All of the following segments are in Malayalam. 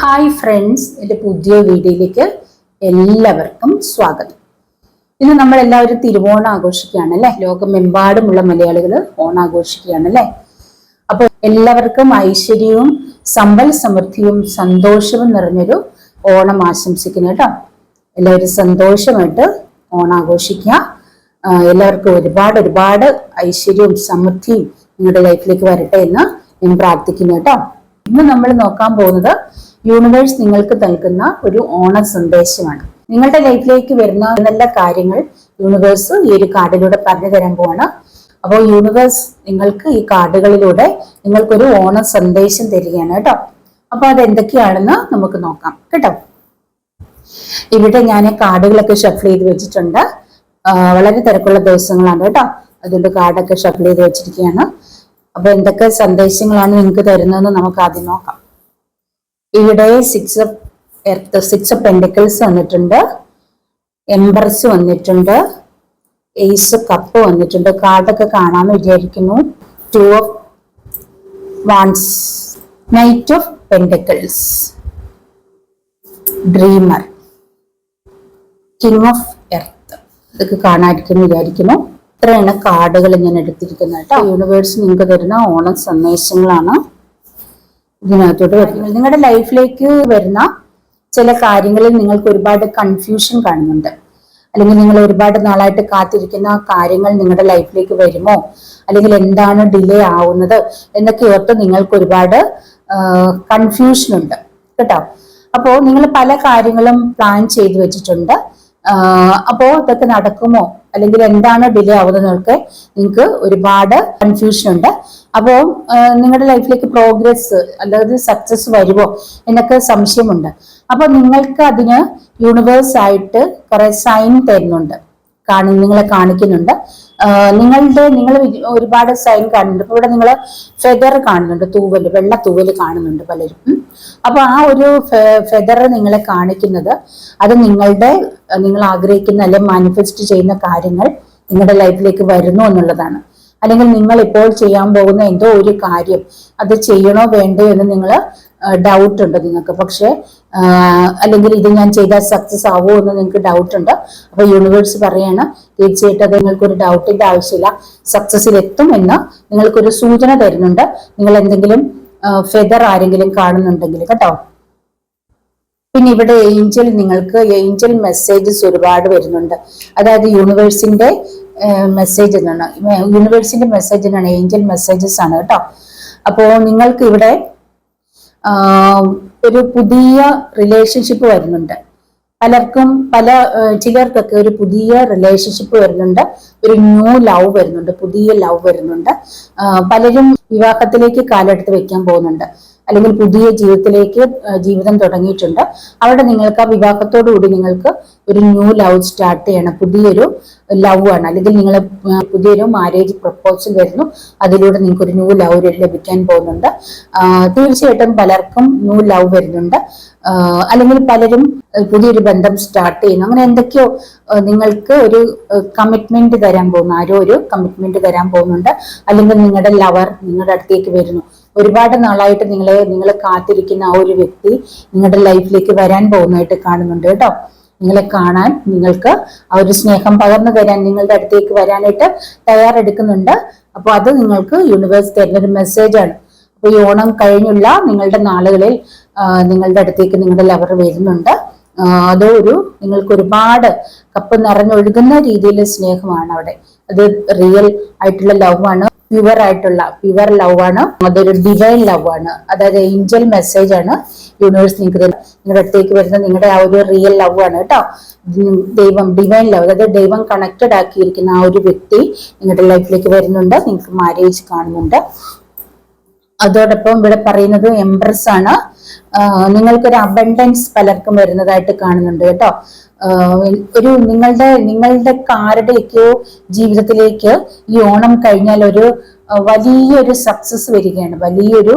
ഹായ് ഫ്രണ്ട്സ്, എൻ്റെ പുതിയ വീഡിയോയിലേക്ക് എല്ലാവർക്കും സ്വാഗതം. ഇന്ന് നമ്മൾ എല്ലാവരും തിരുവോണം ആഘോഷിക്കുകയാണ് അല്ലെ. ലോകമെമ്പാടുമുള്ള മലയാളികൾ ഓണം ആഘോഷിക്കുകയാണ് അല്ലെ. അപ്പോൾ എല്ലാവർക്കും ഐശ്വര്യവും സമ്പൽ സമൃദ്ധിയും സന്തോഷവും നിറഞ്ഞൊരു ഓണം ആശംസിക്കുന്നു കേട്ടോ. എല്ലാവരും സന്തോഷമായിട്ട് ഓണം ആഘോഷിക്കുക. എല്ലാവർക്കും ഒരുപാട് ഐശ്വര്യവും സമൃദ്ധിയും നിങ്ങളുടെ ലൈഫിലേക്ക് വരട്ടെ എന്ന് ഞാൻ പ്രാർത്ഥിക്കുന്നു കേട്ടോ. ഇന്ന് നമ്മൾ നോക്കാൻ പോകുന്നത് യൂണിവേഴ്സ് നിങ്ങൾക്ക് നൽകുന്ന ഒരു ഓണ സന്ദേശമാണ്. നിങ്ങളുടെ ലൈഫിലേക്ക് വരുന്ന നല്ല കാര്യങ്ങൾ യൂണിവേഴ്സ് ഈ ഒരു കാർഡിലൂടെ പറഞ്ഞു തരാൻ പോവാണ്. അപ്പോൾ യൂണിവേഴ്സ് നിങ്ങൾക്ക് ഈ കാർഡുകളിലൂടെ നിങ്ങൾക്കൊരു ഓണ സന്ദേശം തരികയാണ് കേട്ടോ. അപ്പൊ അതെന്തൊക്കെയാണെന്ന് നമുക്ക് നോക്കാം കേട്ടോ. ഇവിടെ ഞാൻ കാർഡുകളൊക്കെ ഷഫിൾ ചെയ്ത് വെച്ചിട്ടുണ്ട്. വളരെ തിരക്കുള്ള ദിവസങ്ങളാണ് കേട്ടോ, അതുകൊണ്ട് കാർഡൊക്കെ ഷഫിൾ ചെയ്ത് വെച്ചിരിക്കുകയാണ്. അപ്പൊ എന്തൊക്കെ സന്ദേശങ്ങളാണ് നിങ്ങൾക്ക് തരുന്നതെന്ന് നമുക്ക് ആദ്യം നോക്കാം. ഇവിടെ സിക്സ് ഓഫ് പെൻഡിക്കിൾസ് വന്നിട്ടുണ്ട്, എംബർസ് വന്നിട്ടുണ്ട്, ഏസ് ഓഫ് കപ്പ് വന്നിട്ടുണ്ട്. കാർഡൊക്കെ കാണാമെന്ന് വിചാരിക്കുന്നു. 2 of wands, knight of pentacles, dreamer, king of earth. ഇതൊക്കെ കാണാതിരിക്കുന്നു വിചാരിക്കുന്നു. ഇത്രയാണ് കാർഡുകൾ ഞാൻ എടുത്തിരിക്കുന്നത് കേട്ടോ. യൂണിവേഴ്സ് നിങ്ങൾക്ക് തരുന്ന ഓണം സന്ദേശങ്ങളാണ് ഇതിനകത്തോട്ട് വരുന്നത്. നിങ്ങളുടെ ലൈഫിലേക്ക് വരുന്ന ചില കാര്യങ്ങളിൽ നിങ്ങൾക്ക് ഒരുപാട് കൺഫ്യൂഷൻ കാണുന്നുണ്ട്, അല്ലെങ്കിൽ നിങ്ങൾ ഒരുപാട് നാളായിട്ട് കാത്തിരിക്കുന്ന കാര്യങ്ങൾ നിങ്ങളുടെ ലൈഫിലേക്ക് വരുമോ, അല്ലെങ്കിൽ എന്താണ് ഡിലേ ആവുന്നത് എന്നൊക്കെ ഓർത്ത് നിങ്ങൾക്ക് ഒരുപാട് കൺഫ്യൂഷൻ ഉണ്ട് കേട്ടോ. അപ്പോൾ നിങ്ങൾ പല കാര്യങ്ങളും പ്ലാൻ ചെയ്തു വെച്ചിട്ടുണ്ട്. അപ്പോ ഇതൊക്കെ നടക്കുമോ, അല്ലെങ്കിൽ എന്താണ് ഡിലേ ആവുന്നതൊക്കെ നിങ്ങൾക്ക് ഒരുപാട് കൺഫ്യൂഷൻ ഉണ്ട്. അപ്പോൾ നിങ്ങളുടെ ലൈഫിലേക്ക് പ്രോഗ്രസ് അല്ലാതെ സക്സസ് വരുമോ എന്നൊക്കെ സംശയമുണ്ട്. അപ്പൊ നിങ്ങൾക്ക് അതിന് യൂണിവേഴ്സ് ആയിട്ട് കുറെ സൈൻ തരുന്നുണ്ട്, നിങ്ങളെ കാണിക്കുന്നുണ്ട്. നിങ്ങൾ ഒരുപാട് സൈൻ കാണുന്നുണ്ട്. ഇപ്പൊ ഇവിടെ നിങ്ങൾ ഫെദർ കാണുന്നുണ്ട്, തൂവല്, വെള്ള തൂവല് കാണുന്നുണ്ട് പലരും. അപ്പൊ ആ ഒരു ഫെദർ നിങ്ങളെ കാണിക്കുന്നത് അത് നിങ്ങൾ ആഗ്രഹിക്കുന്ന അല്ലെങ്കിൽ മാനിഫെസ്റ്റ് ചെയ്യുന്ന കാര്യങ്ങൾ നിങ്ങളുടെ ലൈഫിലേക്ക് വരുന്നു എന്നുള്ളതാണ്. അല്ലെങ്കിൽ നിങ്ങൾ ഇപ്പോൾ ചെയ്യാൻ പോകുന്ന എന്തോ ഒരു കാര്യം അത് ചെയ്യണോ വേണ്ടോ എന്ന് നിങ്ങൾ ഡൗട്ട് ഉണ്ട് നിങ്ങൾക്ക്. പക്ഷെ അല്ലെങ്കിൽ ഇത് ഞാൻ ചെയ്താൽ സക്സസ് ആവുമോ എന്ന് നിങ്ങൾക്ക് ഡൗട്ട് ഉണ്ട്. അപ്പൊ യൂണിവേഴ്സ് പറയാണ് തീർച്ചയായിട്ടും അത് നിങ്ങൾക്കൊരു ഡൗട്ടിന്റെ ആവശ്യമില്ല, സക്സസിൽ എത്തും എന്ന് നിങ്ങൾക്കൊരു സൂചന തരുന്നുണ്ട്. നിങ്ങൾ എന്തെങ്കിലും ഫെദർ ആരെങ്കിലും കാണുന്നുണ്ടെങ്കിൽ കേട്ടോ. പിന്നെ ഇവിടെ നിങ്ങൾക്ക് ഏഞ്ചൽ മെസ്സേജസ് ഒരുപാട് വരുന്നുണ്ട്. അതായത് യൂണിവേഴ്സിന്റെ മെസ്സേജ് എന്നാണ്, യൂണിവേഴ്സിന്റെ മെസ്സേജ് എന്നാണ്, ഏഞ്ചൽ മെസ്സേജസ് ആണ് കേട്ടോ. അപ്പോ നിങ്ങൾക്ക് ഇവിടെ ഒരു പുതിയ റിലേഷൻഷിപ്പ് വരുന്നുണ്ട്. ചിലർക്കൊക്കെ ഒരു പുതിയ റിലേഷൻഷിപ്പ് വരുന്നുണ്ട്, ഒരു ന്യൂ ലവ് വരുന്നുണ്ട്, പുതിയ ലവ് വരുന്നുണ്ട്. പലരും വിവാഹത്തിലേക്ക് കാലെടുത്ത് വെക്കാൻ പോകുന്നുണ്ട്, അല്ലെങ്കിൽ പുതിയ ജീവിതം തുടങ്ങിയിട്ടുണ്ട്. അവിടെ നിങ്ങൾക്ക് ആ വിവാഹത്തോടുകൂടി നിങ്ങൾക്ക് ഒരു ന്യൂ ലവ് സ്റ്റാർട്ട് ചെയ്യണം, പുതിയൊരു ലവ് ആണ്. അല്ലെങ്കിൽ നിങ്ങൾ പുതിയൊരു മാരേജ് പ്രപ്പോസൽ വരുന്നു, അതിലൂടെ നിങ്ങൾക്ക് ഒരു ന്യൂ ലവ് ലഭിക്കാൻ പോകുന്നുണ്ട്. തീർച്ചയായിട്ടും പലർക്കും ന്യൂ ലവ് വരുന്നുണ്ട്, അല്ലെങ്കിൽ പലരും പുതിയൊരു ബന്ധം സ്റ്റാർട്ട് ചെയ്യുന്നു. അങ്ങനെ എന്തൊക്കെയോ നിങ്ങൾക്ക് ഒരു കമ്മിറ്റ്മെന്റ് തരാൻ പോകുന്നു, ആരോ ഒരു കമ്മിറ്റ്മെന്റ് തരാൻ പോകുന്നുണ്ട്. അല്ലെങ്കിൽ നിങ്ങളുടെ ലവർ നിങ്ങളുടെ അടുത്തേക്ക് വരുന്നു. ഒരുപാട് നാളായിട്ട് നിങ്ങൾ കാത്തിരിക്കുന്ന ആ ഒരു വ്യക്തി നിങ്ങളുടെ ലൈഫിലേക്ക് വരാൻ പോകുന്നതായിട്ട് കാണുന്നുണ്ട് കേട്ടോ. നിങ്ങളെ കാണാൻ, നിങ്ങൾക്ക് ആ ഒരു സ്നേഹം പകർന്നു തരാൻ, നിങ്ങളുടെ അടുത്തേക്ക് വരാനായിട്ട് തയ്യാറെടുക്കുന്നുണ്ട്. അപ്പൊ അത് നിങ്ങൾക്ക് യൂണിവേഴ്സ് തരുന്നൊരു മെസ്സേജാണ്. അപ്പൊ ഈ ഓണം കഴിഞ്ഞുള്ള നിങ്ങളുടെ നാളുകളിൽ നിങ്ങളുടെ അടുത്തേക്ക് നിങ്ങളുടെ ലവർ വരുന്നുണ്ട്. നിങ്ങൾക്ക് ഒരുപാട് കപ്പ് നിറഞ്ഞൊഴുകുന്ന രീതിയിൽ സ്നേഹമാണ് അവിടെ. അത് റിയൽ ആയിട്ടുള്ള ലവ് ആണ്, പ്യുവർ ലവ് ആണ്, അതൊരു ഡിവൈൻ ലവ് ആണ്. അതായത് ഏഞ്ചൽ മെസ്സേജ് ആണ് യൂണിവേഴ്സ് നിങ്ങളുടെ അടുത്തേക്ക് വരുന്ന നിങ്ങളുടെ ആ ഒരു റിയൽ ലവ് ആണ് കേട്ടോ. ഡിവൈൻ ലവ്, അതായത് ദൈവം കണക്റ്റഡ് ആക്കിയിരിക്കുന്ന ആ ഒരു വ്യക്തി നിങ്ങളുടെ ലൈഫിലേക്ക് വരുന്നുണ്ട്. നിങ്ങൾക്ക് മാരേജ് കാണുന്നുണ്ട്. അതോടൊപ്പം ഇവിടെ പറയുന്നത് എംപ്രസ് ആണ്. നിങ്ങൾക്കൊരു അബണ്ടൻസ് പലർക്കും വരുന്നതായിട്ട് കാണുന്നുണ്ട് കേട്ടോ. നിങ്ങളുടെ ആരുടെയൊക്കെയോ ജീവിതത്തിലേക്ക് ഈ ഓണം കഴിഞ്ഞാൽ ഒരു വലിയൊരു സക്സസ് വരികയാണ്, വലിയൊരു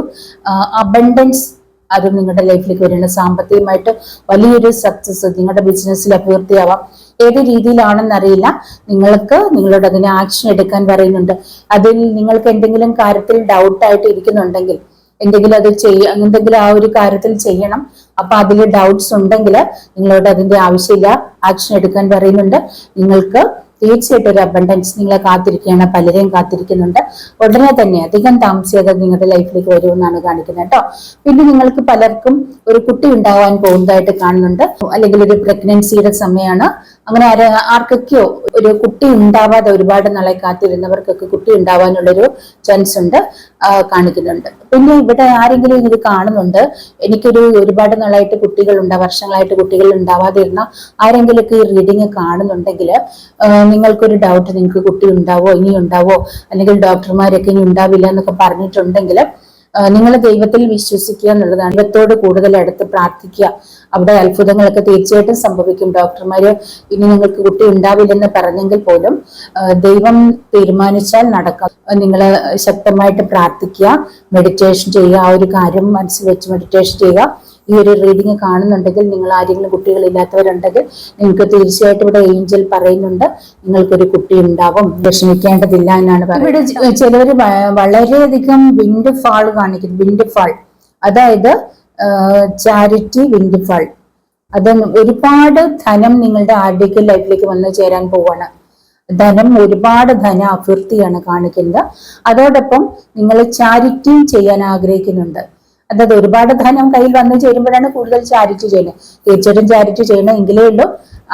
അബണ്ടൻസ് അത് നിങ്ങളുടെ ലൈഫിലേക്ക് വരുന്നുണ്ട്. സാമ്പത്തികമായിട്ട് വലിയൊരു സക്സസ് നിങ്ങളുടെ ബിസിനസ്സിൽ അഭിവൃദ്ധിയാവാം. ഏത് രീതിയിലാണെന്നറിയില്ല. നിങ്ങളോട് അതിന് ആക്ഷൻ എടുക്കാൻ പറയുന്നുണ്ട്. അതിൽ നിങ്ങൾക്ക് എന്തെങ്കിലും കാര്യത്തിൽ ഡൗട്ടായിട്ട് ഇരിക്കുന്നുണ്ടെങ്കിൽ, എന്തെങ്കിലും ആ ഒരു കാര്യത്തിൽ ചെയ്യണം, അപ്പൊ അതിൽ ഡൗട്ട്സ് ഉണ്ടെങ്കിൽ നിങ്ങളോട് അതിന്റെ ആവശ്യമില്ല, ആക്ഷൻ എടുക്കാൻ പറയുന്നുണ്ട്. നിങ്ങൾക്ക് തീർച്ചയായിട്ടും ഒരു അബണ്ടൻസ് നിങ്ങളെ കാത്തിരിക്കുകയാണ്, പലരെയും കാത്തിരിക്കുന്നുണ്ട്. ഉടനെ തന്നെ അധികം താമസിയാതെ നിങ്ങളുടെ ലൈഫിലേക്ക് വരുമെന്നാണ് കാണിക്കുന്നത് കേട്ടോ. പിന്നെ നിങ്ങൾക്ക് പലർക്കും ഒരു കുട്ടി ഉണ്ടാവാൻ പോകുന്നതായിട്ട് കാണുന്നുണ്ട്, അല്ലെങ്കിൽ ഒരു പ്രഗ്നൻസിയുടെ സമയമാണ്. അങ്ങനെ ആർക്കൊക്കെയോ ഒരു കുട്ടി ഉണ്ടാവാതെ ഒരുപാട് നാളെ കാത്തിരുന്നവർക്കൊക്കെ കുട്ടി ഉണ്ടാവാനുള്ളൊരു ചാൻസ് ഉണ്ട്, കാണിക്കുന്നുണ്ട്. പിന്നെ ഇവിടെ ആരെങ്കിലും ഇത് കാണുന്നുണ്ട്, എനിക്കൊരു ഒരുപാട് നാളായിട്ട് കുട്ടികൾ വർഷങ്ങളായിട്ട് കുട്ടികൾ ഉണ്ടാവാതിരുന്ന ആരെങ്കിലുമൊക്കെ ഈ റീഡിങ് കാണുന്നുണ്ടെങ്കിൽ നിങ്ങൾക്കൊരു ഡൗട്ട്, നിങ്ങൾക്ക് കുട്ടി ഉണ്ടാവോ, ഇനി ഉണ്ടാവോ, അല്ലെങ്കിൽ ഡോക്ടർമാരൊക്കെ ഇനി ഉണ്ടാവില്ല എന്നൊക്കെ പറഞ്ഞിട്ടുണ്ടെങ്കിൽ നിങ്ങൾ ദൈവത്തിൽ വിശ്വസിക്കുക എന്നുള്ളതാണ്. ദൈവത്തോട് കൂടുതൽ അടുത്ത് പ്രാർത്ഥിക്കുക. അവിടെ അത്ഭുതങ്ങളൊക്കെ തീർച്ചയായിട്ടും സംഭവിക്കും. ഡോക്ടർമാര് ഇനി നിങ്ങൾക്ക് കുട്ടി ഉണ്ടാവില്ലെന്ന് പറഞ്ഞെങ്കിൽ പോലും ദൈവം തീരുമാനിച്ചാൽ നടക്കാം. നിങ്ങൾ ശക്തമായിട്ട് പ്രാർത്ഥിക്കുക, മെഡിറ്റേഷൻ ചെയ്യുക, ആ ഒരു കാര്യം മനസ്സിൽ വെച്ച് മെഡിറ്റേഷൻ ചെയ്യുക. ഈ ഒരു റീഡിങ് കാണുന്നുണ്ടെങ്കിൽ, നിങ്ങൾ ആരെങ്കിലും കുട്ടികളില്ലാത്തവരുണ്ടെങ്കിൽ നിങ്ങൾക്ക് തീർച്ചയായിട്ടും ഇവിടെ ഏഞ്ചൽ പറയുന്നുണ്ട് നിങ്ങൾക്കൊരു കുട്ടി ഉണ്ടാവും, വിഷമിക്കേണ്ടതില്ല എന്നാണ് പറയുന്നത്. ഇവിടെ ചിലവർ വളരെയധികം വിൻഡ് ഫാൾ കാണിക്കുന്നു. വിൻഡ് ഫാൾ അതായത് ചാരിറ്റി വിൻഡ് ഫാൾ. അത് ഒരുപാട് ധനം നിങ്ങളുടെ ആരുടെയൊക്കെ ലൈഫിലേക്ക് വന്നു ചേരാൻ പോവാണ്. ധനം, ഒരുപാട് ധന അഭിവൃദ്ധിയാണ് കാണിക്കുന്നത്. അതോടൊപ്പം നിങ്ങൾ ചാരിറ്റിയും ചെയ്യാൻ ആഗ്രഹിക്കുന്നുണ്ട്. അതായത് ഒരുപാട് ധനം കയ്യിൽ വന്നു ചേരുമ്പോഴാണ് കൂടുതൽ ചാരിറ്റി ചെയ്യുന്നത്. തീർച്ചയായിട്ടും ചാരിറ്റി ചെയ്യണം, എങ്കിലേ ഉള്ളൂ.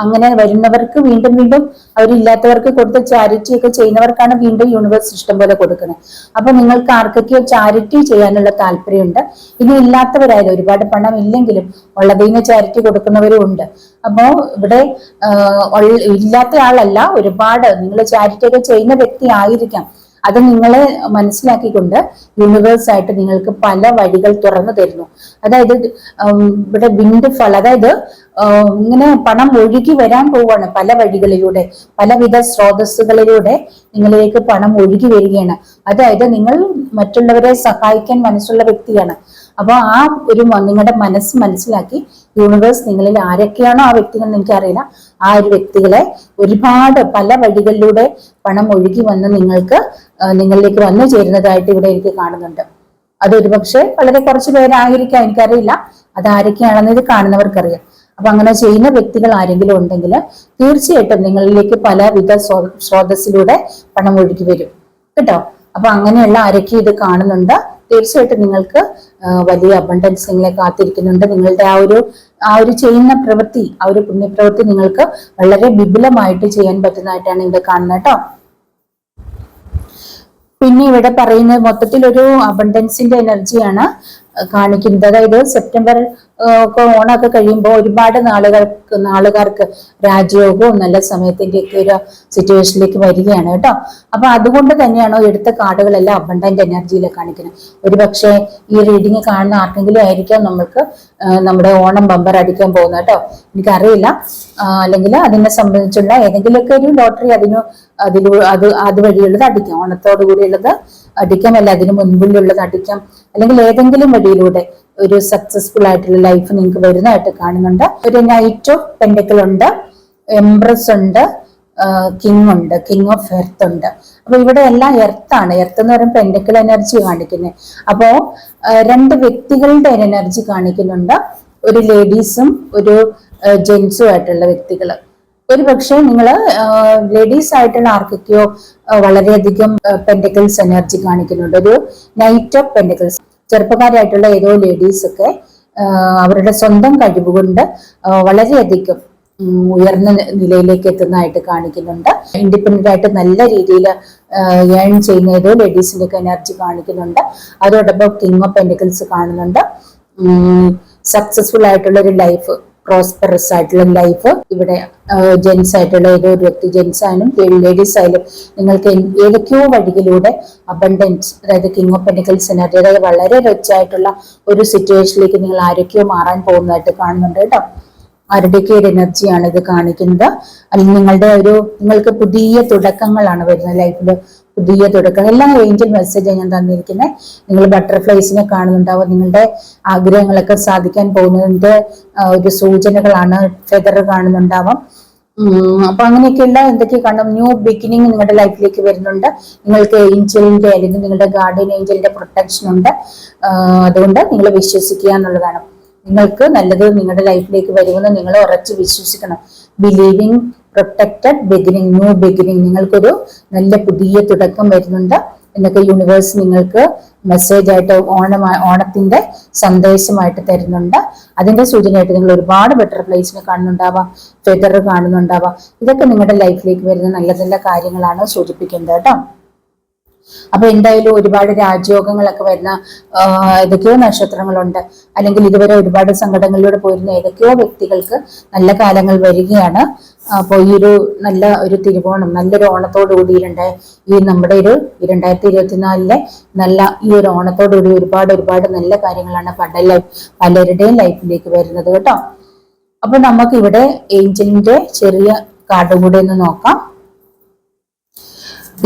അങ്ങനെ വരുന്നവർക്ക് വീണ്ടും വീണ്ടും അവരില്ലാത്തവർക്ക് കൊടുത്ത് ചാരിറ്റി ഒക്കെ ചെയ്യുന്നവർക്കാണ് വീണ്ടും യൂണിവേഴ്സ് ഇഷ്ടം പോലെ കൊടുക്കുന്നത്. അപ്പൊ നിങ്ങൾക്ക് ആർക്കൊക്കെയോ ചാരിറ്റി ചെയ്യാനുള്ള താല്പര്യമുണ്ട്. ഇനി ഇല്ലാത്തവരായാലും, ഒരുപാട് പണം ഇല്ലെങ്കിലും ഉള്ളതിന് ചാരിറ്റി കൊടുക്കുന്നവരും ഉണ്ട്. അപ്പോ ഇവിടെ ഇല്ലാത്ത ആളല്ല, ഒരുപാട് നിങ്ങൾ ചാരിറ്റി ഒക്കെ ചെയ്യുന്ന വ്യക്തി ആയിരിക്കാം. അത് നിങ്ങളെ മനസ്സിലാക്കിക്കൊണ്ട് യൂണിവേഴ്സ് ആയിട്ട് നിങ്ങൾക്ക് പല വഴികൾ തുറന്നു തരുന്നു. അതായത് ഇവിടെ വിൻഡ് ഫാൾ, അതായത് ഇങ്ങനെ പണം ഒഴുകി വരാൻ പോവാണ്. പല വഴികളിലൂടെ, പലവിധ സ്രോതസ്സുകളിലൂടെ നിങ്ങളിലേക്ക് പണം ഒഴുകി വരികയാണ്. അതായത് നിങ്ങൾ മറ്റുള്ളവരെ സഹായിക്കാൻ മനസ്സുള്ള വ്യക്തിയാണ്. അപ്പൊ ആ ഒരു നിങ്ങളുടെ മനസ്സ് മനസ്സിലാക്കി യൂണിവേഴ്സ് നിങ്ങളിൽ ആരൊക്കെയാണോ ആ വ്യക്തികൾ, എനിക്കറിയില്ല, ആ ഒരു വ്യക്തികളെ ഒരുപാട് പല വഴികളിലൂടെ പണം ഒഴുകി വന്ന് നിങ്ങളിലേക്ക് വന്നു ചേരുന്നതായിട്ട് ഇവിടെ എനിക്ക് കാണുന്നുണ്ട്. അതൊരു പക്ഷെ വളരെ കുറച്ച് പേരായിരിക്കാം, എനിക്കറിയില്ല. അതാരൊക്കെയാണെന്ന് ഇത് കാണുന്നവർക്കറിയാം. അപ്പൊ അങ്ങനെ ചെയ്യുന്ന വ്യക്തികൾ ആരെങ്കിലും ഉണ്ടെങ്കിൽ തീർച്ചയായിട്ടും നിങ്ങളിലേക്ക് പലവിധ സ്രോതസ്സിലൂടെ പണം ഒഴുകി വരും കേട്ടോ. അപ്പൊ അങ്ങനെയുള്ള ആരൊക്കെ ഇത് കാണുന്നുണ്ട്, തീർച്ചയായിട്ടും നിങ്ങൾക്ക് വലിയ അബണ്ടൻസ് നിങ്ങളെ കാത്തിരിക്കുന്നുണ്ട്. നിങ്ങളുടെ ആ ഒരു ചെയ്യുന്ന പ്രവൃത്തി, ആ ഒരു പുണ്യപ്രവൃത്തി നിങ്ങൾക്ക് വളരെ വിപുലമായിട്ട് ചെയ്യാൻ പറ്റുന്നതായിട്ടാണ് ഇവിടെ കാണുന്നത് കേട്ടോ. പിന്നെ ഇവിടെ പറയുന്നത് മൊത്തത്തിൽ ഒരു അബണ്ടൻസിന്റെ എനർജിയാണ് കാണിക്കുന്നത്. അതായത് സെപ്റ്റംബർ ഒക്കെ ഓണമൊക്കെ കഴിയുമ്പോൾ ഒരുപാട് നാളുകാർക്ക് രാജയോഗവും നല്ല സമയത്തിന്റെ ഒക്കെ ഒരു സിറ്റുവേഷനിലേക്ക് വരികയാണ് കേട്ടോ. അപ്പൊ അതുകൊണ്ട് തന്നെയാണോ എടുത്ത കാർഡുകളെല്ലാം അബണ്ടന്റ് എനർജിയിലെ കാണിക്കുന്നത്. ഒരു പക്ഷേ ഈ റീഡിങ് കാണുന്ന ആർക്കെങ്കിലും ആയിരിക്കാം നമ്മൾക്ക് നമ്മുടെ ഓണം ബമ്പർ അടിക്കാൻ പോകുന്നത് കേട്ടോ, എനിക്കറിയില്ല. അല്ലെങ്കിൽ അതിനെ സംബന്ധിച്ചുള്ള ഏതെങ്കിലുമൊക്കെ ഒരു ലോട്ടറി അതുവഴിയുള്ളത് അടിക്കാം, ഓണത്തോടു കൂടിയുള്ളത് അടിക്കാം, അല്ല അതിന് മുൻപിലുള്ളത് അടിക്കാം, അല്ലെങ്കിൽ ഏതെങ്കിലും വഴിയിലൂടെ ഒരു സക്സസ്ഫുൾ ആയിട്ടുള്ള ലൈഫ് നിങ്ങൾക്ക് വരുന്നതായിട്ട് കാണുന്നുണ്ട്. ഒരു നൈറ്റ് ഓഫ് പെൻഡക്കിൾ ഉണ്ട്, എംപ്രസ് ഉണ്ട്, കിങ് ഉണ്ട്, കിങ് ഓഫ് എർത്ത് ഉണ്ട്. അപ്പൊ ഇവിടെ എല്ലാം എർത്താണ്. എർത്ത് എന്ന് പറയുമ്പോൾ പെൻഡക്കിൾ എനർജി കാണിക്കുന്നത്. അപ്പോ രണ്ട് വ്യക്തികളുടെ എനർജി കാണിക്കുന്നുണ്ട്, ഒരു ലേഡീസും ഒരു ജെന്റ്സും ആയിട്ടുള്ള വ്യക്തികൾ. ഒരു പക്ഷേ നിങ്ങൾ ലേഡീസ് ആയിട്ടുള്ള ആർക്കൊക്കെയോ വളരെയധികം പെൻഡക്കിൾസ് എനർജി കാണിക്കുന്നുണ്ട്. ഒരു നൈറ്റ് ഓഫ് പെൻഡക്കിൾസ്, ചെറുപ്പക്കാരായിട്ടുള്ള ഏതോ ലേഡീസ് ഒക്കെ അവരുടെ സ്വന്തം കഴിവുകൊണ്ട് വളരെയധികം ഉയർന്ന നിലയിലേക്ക് എത്തുന്നതായിട്ട് കാണിക്കുന്നുണ്ട്. ഇൻഡിപെൻഡന്റ് ആയിട്ട് നല്ല രീതിയിൽ ഏൺ ചെയ്യുന്ന ഏതോ ലേഡീസിന്റെ ഒക്കെ എനർജി കാണിക്കുന്നുണ്ട്. അതോടൊപ്പം കിങ് ഓഫ് പെൻഡക്കിൾസ് കാണുന്നുണ്ട്. സക്സസ്ഫുൾ ആയിട്ടുള്ള ഒരു ലൈഫ്, പ്രോസ്പെറസ് ആയിട്ടുള്ള ലൈഫ്. ഇവിടെ ജെന്റ്സ് ആയിട്ടുള്ള ഏതോ ഒരു വ്യക്തി, ജെന്റ്സ് ആയാലും ലേഡീസ് ആയാലും നിങ്ങൾക്ക് ഏതൊക്കെയോ വഴികളിലൂടെ അബണ്ടൻസ്, അതായത് കിങ് ഓഫ് പെൻഡക്കിൾസ് എനർജി, അതായത് വളരെ റിച്ച് ആയിട്ടുള്ള ഒരു സിറ്റുവേഷനിലേക്ക് നിങ്ങൾ ആരൊക്കെയോ മാറാൻ പോകുന്നതായിട്ട് കാണുന്നുണ്ട് കേട്ടോ. ആരുടെയൊക്കെ ഒരു എനർജിയാണ് ഇത് കാണിക്കുന്നത്. അല്ലെങ്കിൽ നിങ്ങൾക്ക് പുതിയ തുടക്കങ്ങളാണ് വരുന്നത് ലൈഫിൽ, പുതിയ തുടക്കം. എല്ലാം ഏഞ്ചൽ മെസ്സേജാണ് ഞാൻ തന്നിരിക്കുന്നത്. നിങ്ങൾ ബട്ടർഫ്ലൈസിനെ കാണുന്നുണ്ടാവും, നിങ്ങളുടെ ആഗ്രഹങ്ങളൊക്കെ സാധിക്കാൻ പോകുന്നതിന്റെ ഒരു സൂചനകളാണ്. ഫെദർ കാണുന്നുണ്ടാവാം. അപ്പൊ അങ്ങനെയൊക്കെയുള്ള എന്തൊക്കെ കാണും, ന്യൂ ബിഗിനിങ് നിങ്ങളുടെ ലൈഫിലേക്ക് വരുന്നുണ്ട്. നിങ്ങൾക്ക് ഏഞ്ചലിന്റെ അല്ലെങ്കിൽ നിങ്ങളുടെ ഗാർഡിയൻ ഏഞ്ചലിന്റെ പ്രൊട്ടക്ഷൻ ഉണ്ട്. അതുകൊണ്ട് നിങ്ങൾ വിശ്വസിക്കുക എന്നുള്ളതാണ്. നിങ്ങൾക്ക് നല്ലത് നിങ്ങളുടെ ലൈഫിലേക്ക് വരുമെന്ന് നിങ്ങൾ ഉറച്ചു വിശ്വസിക്കണം. Believing protected beginning, new beginning, നിങ്ങൾക്കൊരു നല്ല പുതിയ തുടക്കം വരുന്നുണ്ട് എന്നൊക്കെ യൂണിവേഴ്സ് നിങ്ങൾക്ക് മെസ്സേജ് ആയിട്ട് ഓണത്തിന്റെ സന്ദേശമായിട്ട് തരുന്നുണ്ട്. അതിന്റെ സൂചനയായിട്ട് നിങ്ങൾ ഒരുപാട് ബട്ടർഫ്ലൈസിനെ കാണുന്നുണ്ടാവാം, ഫെദർ കാണുന്നുണ്ടാവാം. ഇതൊക്കെ നിങ്ങളുടെ ലൈഫിലേക്ക് വരുന്ന നല്ല നല്ല കാര്യങ്ങളാണ് സൂചിപ്പിക്കുന്നത് കേട്ടോ. അപ്പൊ എന്തായാലും ഒരുപാട് രാജയോഗങ്ങളൊക്കെ വരുന്ന ഏതൊക്കെയോ നക്ഷത്രങ്ങളുണ്ട്, അല്ലെങ്കിൽ ഇതുവരെ ഒരുപാട് സങ്കടങ്ങളിലൂടെ പോയിരുന്ന ഏതൊക്കെയോ വ്യക്തികൾക്ക് നല്ല കാലങ്ങൾ വരികയാണ്. അപ്പോൾ ഈ ഒരു നല്ല ഒരു തിരുവോണം, നല്ലൊരു ഓണത്തോടു കൂടിയിട്ടുണ്ട് ഈ നമ്മുടെ ഒരു 2024 നല്ല ഈ ഒരു ഓണത്തോടുകൂടി ഒരുപാട് നല്ല കാര്യങ്ങളാണ് പലരുടെയും ലൈഫിലേക്ക് വരുന്നത് കേട്ടോ. അപ്പൊ നമുക്ക് ഇവിടെ ഏഞ്ചലിന്റെ ചെറിയ കാർഡ് കൂടെ ഒന്ന് നോക്കാം.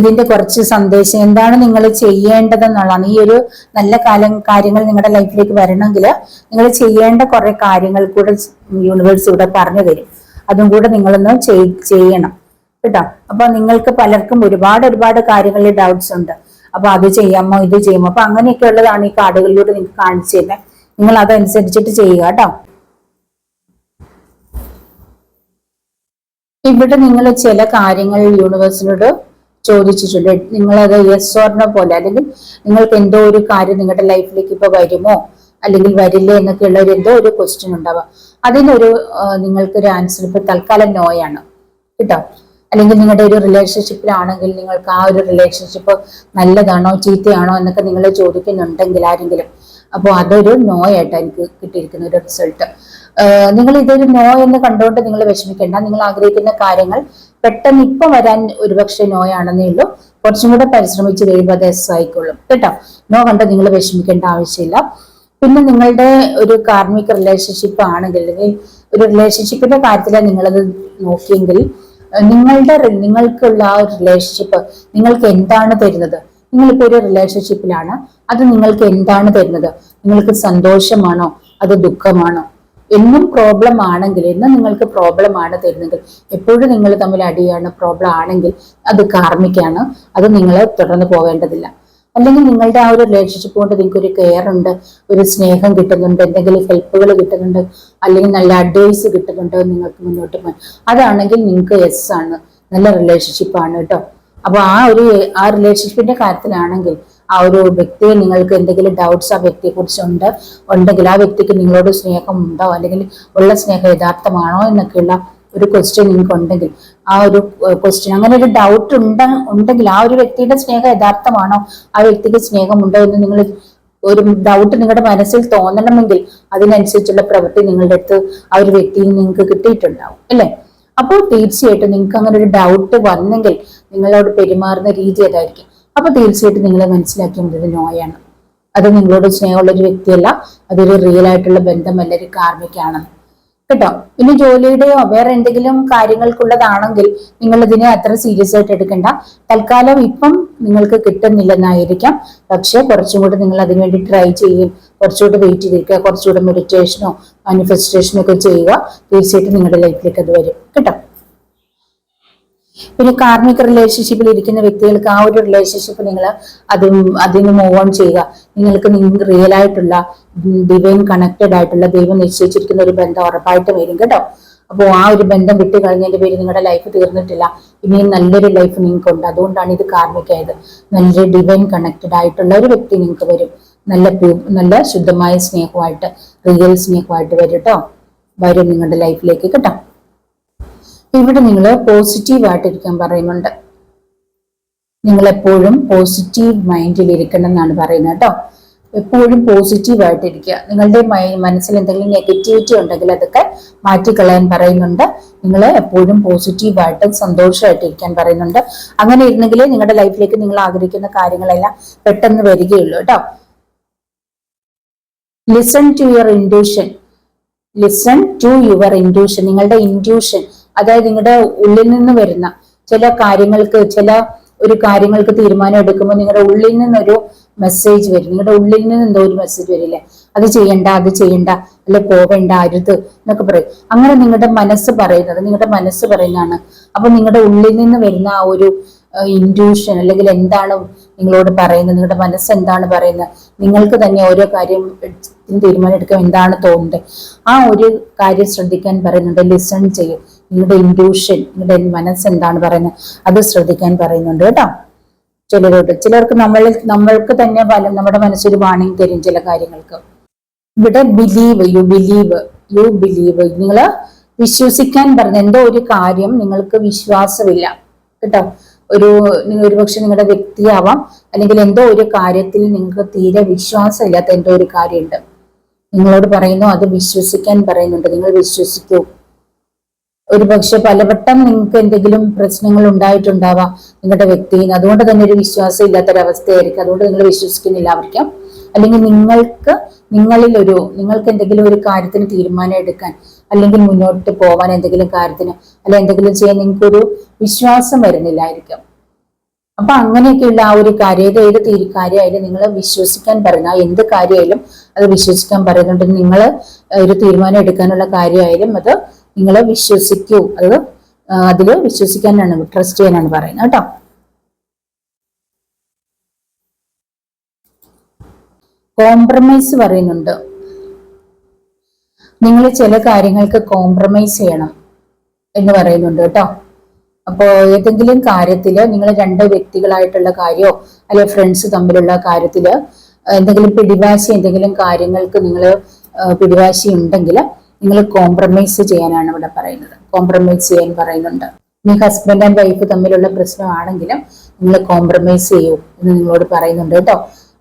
ഇതിന്റെ കുറച്ച് സന്ദേശം എന്താണ് നിങ്ങൾ ചെയ്യേണ്ടതെന്നുള്ളതാണ്. ഈ ഒരു നല്ല കാര്യങ്ങൾ നിങ്ങളുടെ ലൈഫിലേക്ക് വരണമെങ്കിൽ നിങ്ങൾ ചെയ്യേണ്ട കുറെ കാര്യങ്ങൾ കൂടെ യൂണിവേഴ്സ് ഇവിടെ പറഞ്ഞു തരും. അതും കൂടെ നിങ്ങളൊന്ന് ചെയ്യണം കേട്ടോ. അപ്പൊ നിങ്ങൾക്ക് പലർക്കും ഒരുപാട് കാര്യങ്ങളിൽ ഡൗട്ട്സ് ഉണ്ട്. അപ്പൊ അത് ചെയ്യാമോ ഇത് ചെയ്യാമോ, അപ്പൊ അങ്ങനെയൊക്കെ ഉള്ളതാണ് ഈ കാർഡുകളിലൂടെ നിങ്ങൾക്ക് കാണിച്ചു തരുന്നത്. നിങ്ങൾ അതനുസരിച്ചിട്ട് ചെയ്യുക കേട്ടോ. ഇവിടെ നിങ്ങൾ ചില കാര്യങ്ങൾ യൂണിവേഴ്സിനോട് ചോദിച്ചിട്ടുണ്ട്. നിങ്ങളത് യെസ് ഓർ നോ പോലെ, അല്ലെങ്കിൽ നിങ്ങൾക്ക് എന്തോ ഒരു കാര്യം നിങ്ങളുടെ ലൈഫിലേക്ക് ഇപ്പൊ വരുമോ അല്ലെങ്കിൽ വരില്ലേ എന്നൊക്കെയുള്ള ഒരു എന്തോ ഒരു ക്വസ്റ്റ്യൻ ഉണ്ടാവാം. അതിനൊരു നിങ്ങൾക്കൊരു ആൻസർ ഇപ്പൊ തൽക്കാലം നോയാണ് കേട്ടോ. അല്ലെങ്കിൽ നിങ്ങളുടെ ഒരു റിലേഷൻഷിപ്പിലാണെങ്കിൽ നിങ്ങൾക്ക് ആ ഒരു റിലേഷൻഷിപ്പ് നല്ലതാണോ ചീത്തയാണോ എന്നൊക്കെ നിങ്ങൾ ചോദിക്കുന്നുണ്ടെങ്കിൽ ആരെങ്കിലും, അപ്പോൾ അതൊരു നോ ആയിട്ടാണ് എനിക്ക് കിട്ടിയിരിക്കുന്ന ഒരു റിസൾട്ട്. നിങ്ങൾ ഇതൊരു നോ എന്ന് കണ്ടുകൊണ്ട് നിങ്ങൾ വിഷമിക്കേണ്ട. നിങ്ങൾ ആഗ്രഹിക്കുന്ന കാര്യങ്ങൾ പെട്ടെന്ന് ഇപ്പൊ വരാൻ ഒരുപക്ഷെ നോ ആണെന്നേ ഉള്ളൂ. കുറച്ചും കൂടെ പരിശ്രമിച്ച് കഴിയുമ്പോൾ അത് എസ് ആയിക്കൊള്ളും കേട്ടോ. നോ കണ്ട് നിങ്ങൾ വിഷമിക്കേണ്ട ആവശ്യമില്ല. പിന്നെ നിങ്ങളുടെ ഒരു കാർമിക് റിലേഷൻഷിപ്പ് ആണെങ്കിൽ, അല്ലെങ്കിൽ ഒരു റിലേഷൻഷിപ്പിന്റെ കാര്യത്തിലാണ് നിങ്ങളത് നോക്കിയെങ്കിൽ, നിങ്ങൾക്കുള്ള ആ ഒരു റിലേഷൻഷിപ്പ് നിങ്ങൾക്ക് എന്താണ് തരുന്നത്? നിങ്ങളിപ്പോ ഒരു റിലേഷൻഷിപ്പിലാണ്, അത് നിങ്ങൾക്ക് എന്താണ് തരുന്നത്? നിങ്ങൾക്ക് സന്തോഷമാണോ അത് ദുഃഖമാണോ? എന്നും പ്രോബ്ലം ആണെങ്കിൽ, എന്നും നിങ്ങൾക്ക് പ്രോബ്ലം ആണ് തരുന്നത്, എപ്പോഴും നിങ്ങൾ തമ്മിൽ അടിയാണ് പ്രോബ്ലം ആണെങ്കിൽ അത് കാർമിക്കാണ്. അത് നിങ്ങൾ തുടർന്ന് പോവേണ്ടതില്ല. അല്ലെങ്കിൽ നിങ്ങളുടെ ആ ഒരു റിലേഷൻഷിപ്പ് കൊണ്ട് നിങ്ങൾക്ക് ഒരു കെയർ ഉണ്ട്, ഒരു സ്നേഹം കിട്ടുന്നുണ്ട്, എന്തെങ്കിലും ഹെൽപ്പുകൾ കിട്ടുന്നുണ്ട്, അല്ലെങ്കിൽ നല്ല അഡ്വൈസ് കിട്ടുന്നുണ്ട് നിങ്ങൾക്ക് മുന്നോട്ട് പോകാൻ, അതാണെങ്കിൽ നിങ്ങൾക്ക് യെസ് ആണ്, നല്ല റിലേഷൻഷിപ്പാണ് കേട്ടോ. അപ്പൊ ആ റിലേഷൻഷിപ്പിന്റെ കാര്യത്തിലാണെങ്കിൽ ആ ഒരു വ്യക്തിയെ നിങ്ങൾക്ക് എന്തെങ്കിലും ഡൗട്ട്സ് ആ വ്യക്തിയെ കുറിച്ച് ഉണ്ടെങ്കിൽ, ആ വ്യക്തിക്ക് നിങ്ങളോട് സ്നേഹം ഉണ്ടോ, അല്ലെങ്കിൽ ഉള്ള സ്നേഹം യഥാർത്ഥമാണോ എന്നൊക്കെയുള്ള ഒരു ക്വസ്റ്റ്യൻ നിങ്ങൾക്ക് ഉണ്ടെങ്കിൽ, ആ ഒരു ക്വസ്റ്റ്യൻ അങ്ങനെ ഒരു ഡൗട്ട് ഉണ്ടെങ്കിൽ, ആ ഒരു വ്യക്തിയുടെ സ്നേഹം യഥാർത്ഥമാണോ, ആ വ്യക്തിക്ക് സ്നേഹമുണ്ടോ എന്ന് നിങ്ങൾ ഒരു ഡൗട്ട് നിങ്ങളുടെ മനസ്സിൽ തോന്നണമെങ്കിൽ അതിനനുസരിച്ചുള്ള പ്രവൃത്തി നിങ്ങളുടെ അടുത്ത് ആ ഒരു വ്യക്തിയിൽ നിങ്ങൾക്ക് കിട്ടിയിട്ടുണ്ടാവും അല്ലെ. അപ്പോൾ തീർച്ചയായിട്ടും നിങ്ങൾക്ക് അങ്ങനെ ഒരു ഡൗട്ട് വന്നെങ്കിൽ നിങ്ങളോട് പെരുമാറുന്ന രീതി അതായിരിക്കും. അപ്പൊ തീർച്ചയായിട്ടും നിങ്ങൾ മനസ്സിലാക്കേണ്ടത് നോയാണ്. അത് നിങ്ങളോട് സ്നേഹമുള്ള ഒരു വ്യക്തിയല്ല, അതൊരു റിയൽ ആയിട്ടുള്ള ബന്ധമല്ല, ഒരു കാർമിക്കാണ് കേട്ടോ. ഇനി ജോലിയുടെയോ വേറെ എന്തെങ്കിലും കാര്യങ്ങൾക്കുള്ളതാണെങ്കിൽ നിങ്ങൾ ഇതിനെ അത്ര സീരിയസ് ആയിട്ട് എടുക്കണ്ട. തൽക്കാലം ഇപ്പം നിങ്ങൾക്ക് കിട്ടുന്നില്ലെന്നായിരിക്കാം, പക്ഷെ കുറച്ചും കൂടി നിങ്ങൾ അതിനുവേണ്ടി ട്രൈ ചെയ്യും, കുറച്ചുകൂടി വെയിറ്റ് ചെയ്തിരിക്കുക, കുറച്ചുകൂടി മെഡിറ്റേഷനോ മാനിഫെസ്റ്റേഷനോ ഒക്കെ ചെയ്യുക. തീർച്ചയായിട്ടും നിങ്ങളുടെ ലൈഫിലേക്ക് അത് വരും കേട്ടോ. പിന്നെ കാർമിക് റിലേഷൻഷിപ്പിൽ ഇരിക്കുന്ന വ്യക്തികൾക്ക് ആ ഒരു റിലേഷൻഷിപ്പ് നിങ്ങൾ അതിന് മൂവ് ഓൺ ചെയ്യുക. നിങ്ങൾക്ക് റിയൽ ആയിട്ടുള്ള ഡിവൈൻ കണക്റ്റഡ് ആയിട്ടുള്ള ദൈവം നിശ്ചയിച്ചിരിക്കുന്ന ഒരു ബന്ധം ഉറപ്പായിട്ട് വരും കേട്ടോ. അപ്പോൾ ആ ഒരു ബന്ധം വിട്ട് കഴിഞ്ഞതിന്റെ പേര് നിങ്ങളുടെ ലൈഫ് തീർന്നിട്ടില്ല, ഇനിയും നല്ലൊരു ലൈഫ് നിങ്ങൾക്ക് ഉണ്ട്. അതുകൊണ്ടാണ് ഇത് കാർമികമായത്. നല്ലൊരു ഡിവൈൻ കണക്റ്റഡ് ആയിട്ടുള്ള ഒരു വ്യക്തി നിങ്ങൾക്ക് വരും, നല്ല ശുദ്ധമായ സ്നേഹമായിട്ട്, റിയൽ സ്നേഹമായിട്ട് വരും കേട്ടോ, വരും നിങ്ങളുടെ ലൈഫിലേക്ക് കേട്ടോ. ഇവിടെ നിങ്ങൾ പോസിറ്റീവായിട്ടിരിക്കാൻ പറയുന്നുണ്ട്. നിങ്ങൾ എപ്പോഴും പോസിറ്റീവ് മൈൻഡിൽ ഇരിക്കണം എന്നാണ് പറയുന്നത് കേട്ടോ. എപ്പോഴും പോസിറ്റീവായിട്ടിരിക്കുക. നിങ്ങളുടെ മനസ്സിൽ എന്തെങ്കിലും നെഗറ്റിവിറ്റി ഉണ്ടെങ്കിൽ അതൊക്കെ മാറ്റിക്കളയാൻ പറയുന്നുണ്ട്. നിങ്ങൾ എപ്പോഴും പോസിറ്റീവായിട്ട് സന്തോഷമായിട്ടിരിക്കാൻ പറയുന്നുണ്ട്. അങ്ങനെ ഇരുന്നെങ്കിലേ നിങ്ങളുടെ ലൈഫിലേക്ക് നിങ്ങൾ ആഗ്രഹിക്കുന്ന കാര്യങ്ങളെല്ലാം പെട്ടെന്ന് വരികയുള്ളൂ കേട്ടോ. Listen to your intuition. Listen to your intuition. നിങ്ങളുടെ ഇൻഡ്യൂഷൻ, അതായത് നിങ്ങളുടെ ഉള്ളിൽ നിന്ന് വരുന്ന ചില കാര്യങ്ങൾക്ക് തീരുമാനം എടുക്കുമ്പോൾ നിങ്ങളുടെ ഉള്ളിൽ നിന്നൊരു മെസ്സേജ് വരും. നിങ്ങളുടെ ഉള്ളിൽ നിന്ന് എന്തോ ഒരു മെസ്സേജ് വരില്ലേ, അത് ചെയ്യണ്ട, അത് ചെയ്യണ്ട, അല്ലെ പോവേണ്ട, അരുത് എന്നൊക്കെ പറയും. അങ്ങനെ നിങ്ങളുടെ മനസ്സ് പറയുന്നതാണ്. അപ്പൊ നിങ്ങളുടെ ഉള്ളിൽ നിന്ന് വരുന്ന ആ ഒരു ഇൻഡ്യൂഷൻ, അല്ലെങ്കിൽ എന്താണ് നിങ്ങളോട് പറയുന്നത്, നിങ്ങളുടെ മനസ്സ് എന്താണ് പറയുന്നത്, നിങ്ങൾക്ക് തന്നെ ഓരോ കാര്യം തീരുമാനം എടുക്കാൻ എന്താണ് തോന്നുന്നത്, ആ ഒരു കാര്യം ശ്രദ്ധിക്കാൻ പറയുന്നുണ്ട്. ലിസൺ ചെയ്യും. നിങ്ങളുടെ ഇൻഡ്യൂഷൻ, നിങ്ങളുടെ മനസ്സ് എന്താണ് പറയുന്നത് അത് ശ്രദ്ധിക്കാൻ പറയുന്നുണ്ട് കേട്ടോ. ചിലർക്ക് നമ്മൾക്ക് തന്നെ നമ്മുടെ മനസ്സൊരു വാണിംഗ് തരും ചില കാര്യങ്ങൾക്ക്. ഇവിടെ യു ബിലീവ് നിങ്ങൾ വിശ്വസിക്കാൻ പറഞ്ഞ എന്തോ ഒരു കാര്യം നിങ്ങൾക്ക് വിശ്വാസമില്ല കേട്ടോ. ഒരുപക്ഷെ നിങ്ങളുടെ വ്യക്തിയാവാം, അല്ലെങ്കിൽ എന്തോ ഒരു കാര്യത്തിൽ നിങ്ങൾക്ക് തീരെ വിശ്വാസമില്ലാത്ത എന്തോ ഒരു കാര്യമുണ്ട്. നിങ്ങളോട് പറയുന്നു അത് വിശ്വസിക്കാൻ പറയുന്നുണ്ട്. നിങ്ങൾ വിശ്വസിക്കൂ. ഒരുപക്ഷെ പലവട്ടം നിങ്ങൾക്ക് എന്തെങ്കിലും പ്രശ്നങ്ങൾ ഉണ്ടായിട്ടുണ്ടാവാം നിങ്ങളുടെ വ്യക്തിയിൽ, അതുകൊണ്ട് തന്നെ ഒരു വിശ്വാസം ഇല്ലാത്തൊരവസ്ഥയായിരിക്കും. അതുകൊണ്ട് നിങ്ങൾ വിശ്വസിക്കുന്നില്ല ആയിരിക്കാം. അല്ലെങ്കിൽ നിങ്ങൾക്ക് എന്തെങ്കിലും ഒരു കാര്യത്തിന് തീരുമാനം എടുക്കാൻ, അല്ലെങ്കിൽ മുന്നോട്ട് പോവാൻ എന്തെങ്കിലും കാര്യത്തിന്, അല്ലെങ്കിൽ എന്തെങ്കിലും ചെയ്യാൻ നിങ്ങൾക്കൊരു വിശ്വാസം വരുന്നില്ലായിരിക്കും. അപ്പൊ അങ്ങനെയൊക്കെയുള്ള ആ ഒരു കാര്യം, ഏത് കാര്യമായാലും നിങ്ങൾ വിശ്വസിക്കാൻ പറയുന്ന എന്ത് കാര്യമായാലും അത് വിശ്വസിക്കാൻ പറയുന്നുണ്ട്. നിങ്ങൾ ഒരു തീരുമാനം എടുക്കാനുള്ള കാര്യമായാലും അത് നിങ്ങൾ വിശ്വസിക്കൂ. അതിൽ വിശ്വസിക്കാനാണ്, ട്രസ്റ്റ് ചെയ്യാനാണ് പറയുന്നത് കേട്ടോ. കോംപ്രമൈസ് പറയുന്നുണ്ട്. നിങ്ങൾ ചില കാര്യങ്ങൾക്ക് കോംപ്രമൈസ് ചെയ്യണം എന്ന് പറയുന്നുണ്ട് കേട്ടോ. അപ്പോൾ ഏതെങ്കിലും കാര്യത്തില് നിങ്ങൾ രണ്ട് വ്യക്തികളായിട്ടുള്ള കാര്യമോ അല്ലെ ഫ്രണ്ട്സ് തമ്മിലുള്ള കാര്യത്തില് എന്തെങ്കിലും കാര്യങ്ങൾക്ക് നിങ്ങൾ പിടിവാശി ഉണ്ടെങ്കിൽ നിങ്ങൾ കോംപ്രമൈസ് ചെയ്യാനാണ് ഇവിടെ പറയുന്നത്. കോംപ്രമൈസ് ചെയ്യാൻ പറയുന്നുണ്ട്. ഇനി ഹസ്ബൻഡ് ആൻഡ് വൈഫ് തമ്മിലുള്ള പ്രശ്നമാണെങ്കിലും നിങ്ങൾ കോംപ്രമൈസ് ചെയ്യൂ എന്ന് നിങ്ങളോട് പറയുന്നുണ്ട് കേട്ടോ.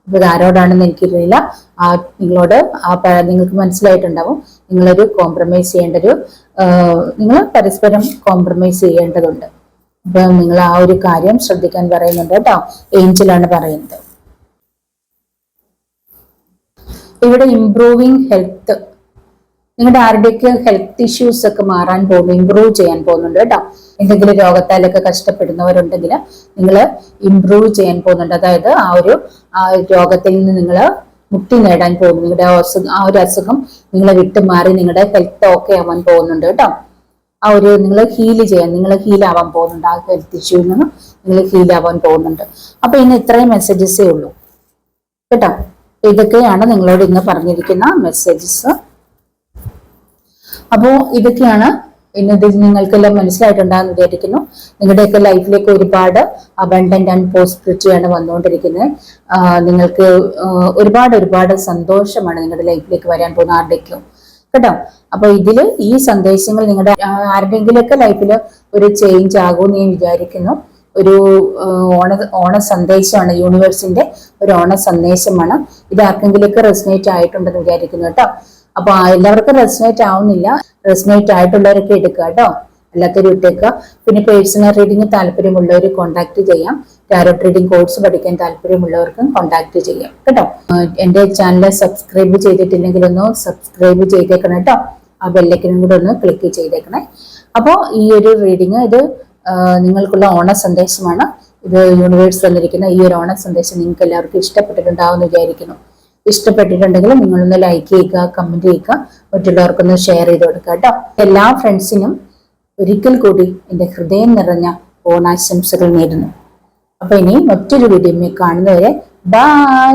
അപ്പൊ ഇത് ആരോടാണെന്ന് എനിക്കറിയില്ല. നിങ്ങൾക്ക് മനസ്സിലായിട്ടുണ്ടാവും. നിങ്ങളൊരു കോംപ്രമൈസ് നിങ്ങൾ പരസ്പരം കോംപ്രമൈസ് ചെയ്യേണ്ടതുണ്ട്. അപ്പൊ നിങ്ങൾ ആ ഒരു കാര്യം ശ്രദ്ധിക്കാൻ പറയുന്നുണ്ട് കേട്ടോ. ഏഞ്ചലാണ് പറയുന്നത്. ഇവിടെ ഇംപ്രൂവിങ് ഹെൽത്ത്, നിങ്ങളുടെ ആരുടെയൊക്കെ ഹെൽത്ത് ഇഷ്യൂസ് ഒക്കെ മാറാൻ പോകുന്നു, ഇംപ്രൂവ് ചെയ്യാൻ പോകുന്നുണ്ട് കേട്ടോ. എന്തെങ്കിലും രോഗത്താലൊക്കെ കഷ്ടപ്പെടുന്നവരുണ്ടെങ്കിൽ നിങ്ങൾ ഇംപ്രൂവ് ചെയ്യാൻ പോകുന്നുണ്ട്. അതായത് ആ രോഗത്തിൽ നിന്ന് നിങ്ങൾ മുക്തി നേടാൻ പോകുന്നു. നിങ്ങളുടെ ആ ഒരു അസുഖം നിങ്ങളെ വിട്ടുമാറി നിങ്ങളുടെ ഹെൽത്ത് ഓക്കെ ആവാൻ പോകുന്നുണ്ട് കേട്ടോ. നിങ്ങൾ ഹീലാവാൻ പോകുന്നുണ്ട്. ആ ഹെൽത്ത് ഇഷ്യൂവിൽ നിന്ന് നിങ്ങൾ ഹീലാവാൻ പോകുന്നുണ്ട്. അപ്പൊ ഇന്ന് ഇത്രയും മെസ്സേജസേ ഉള്ളൂ കേട്ടോ. ഇതൊക്കെയാണ് നിങ്ങളോട് ഇന്ന് പറഞ്ഞിരിക്കുന്ന മെസ്സേജസ്. അപ്പോ ഇതൊക്കെയാണ് ഇന്നതിൽ നിങ്ങൾക്കെല്ലാം മനസ്സിലായിട്ടുണ്ടാകുന്ന വിചാരിക്കുന്നു. നിങ്ങളുടെയൊക്കെ ലൈഫിലേക്ക് ഒരുപാട് അബണ്ടന്റ് ആൻഡ് പ്രോസ്പെരിറ്റി ആണ് വന്നുകൊണ്ടിരിക്കുന്നത്. നിങ്ങൾക്ക് ഒരുപാട് സന്തോഷമാണ് നിങ്ങളുടെ ലൈഫിലേക്ക് വരാൻ പോകുന്ന ആരുടെയൊക്കെയോ കേട്ടോ. അപ്പൊ ഈ സന്ദേശങ്ങൾ നിങ്ങളുടെ ആരുടെയെങ്കിലൊക്കെ ലൈഫിൽ ഒരു ചേഞ്ച് ആകുമെന്ന് ഞാൻ വിചാരിക്കുന്നു. ഒരു ഓണ സന്ദേശമാണ്, യൂണിവേഴ്സിന്റെ ഒരു ഓണ സന്ദേശമാണ്. ഇത് ആർക്കെങ്കിലൊക്കെ റെസനേറ്റ് ആയിട്ടുണ്ടെന്ന് വിചാരിക്കുന്നു കേട്ടോ. അപ്പൊ എല്ലാവർക്കും റെസനേറ്റ് ആവുന്നില്ല. റെസനേറ്റ് ആയിട്ടുള്ളവരൊക്കെ എടുക്കുക കേട്ടോ, അല്ലാത്തൊരു ഇട്ടേക്കുക. പിന്നെ പേഴ്സണൽ റീഡിങ് താല്പര്യമുള്ളവർ കോൺടാക്ട് ചെയ്യാം. ടാരോട്ട് റീഡിംഗ് കോഴ്സ് പഠിക്കാൻ താല്പര്യമുള്ളവർക്കും കോൺടാക്ട് ചെയ്യാം കേട്ടോ. എന്റെ ചാനൽ സബ്സ്ക്രൈബ് ചെയ്തിട്ടില്ലെങ്കിൽ ഒന്ന് സബ്സ്ക്രൈബ് ചെയ്തേക്കണം കേട്ടോ. ആ ബെല്ലൈക്കനും കൂടെ ഒന്ന് ക്ലിക്ക് ചെയ്തേക്കണേ. അപ്പോൾ ഈ ഒരു റീഡിങ് ഇത് നിങ്ങൾക്കുള്ള ഓണ സന്ദേശമാണ്. ഇത് യൂണിവേഴ്സ് തന്നിരിക്കുന്ന ഈ ഒരു ഓണ സന്ദേശം നിങ്ങൾക്ക് എല്ലാവർക്കും ഇഷ്ടപ്പെട്ടിട്ടുണ്ടാവുമെന്ന് വിചാരിക്കുന്നു. ഇഷ്ടപ്പെട്ടിട്ടുണ്ടെങ്കിൽ നിങ്ങളൊന്ന് ലൈക്ക് ചെയ്യുക, കമന്റ് ചെയ്യുക, മറ്റുള്ളവർക്കൊന്ന് ഷെയർ ചെയ്ത് കൊടുക്കുക കേട്ടോ. എല്ലാ ഫ്രണ്ട്സിനും ഒരിക്കൽ കൂടി എൻ്റെ ഹൃദയം നിറഞ്ഞ ഓണാശംസകൾ നേരുന്നു. അപ്പൊ ഇനി മറ്റൊരു വീഡിയോ കാണുന്നവരെ ബൈ.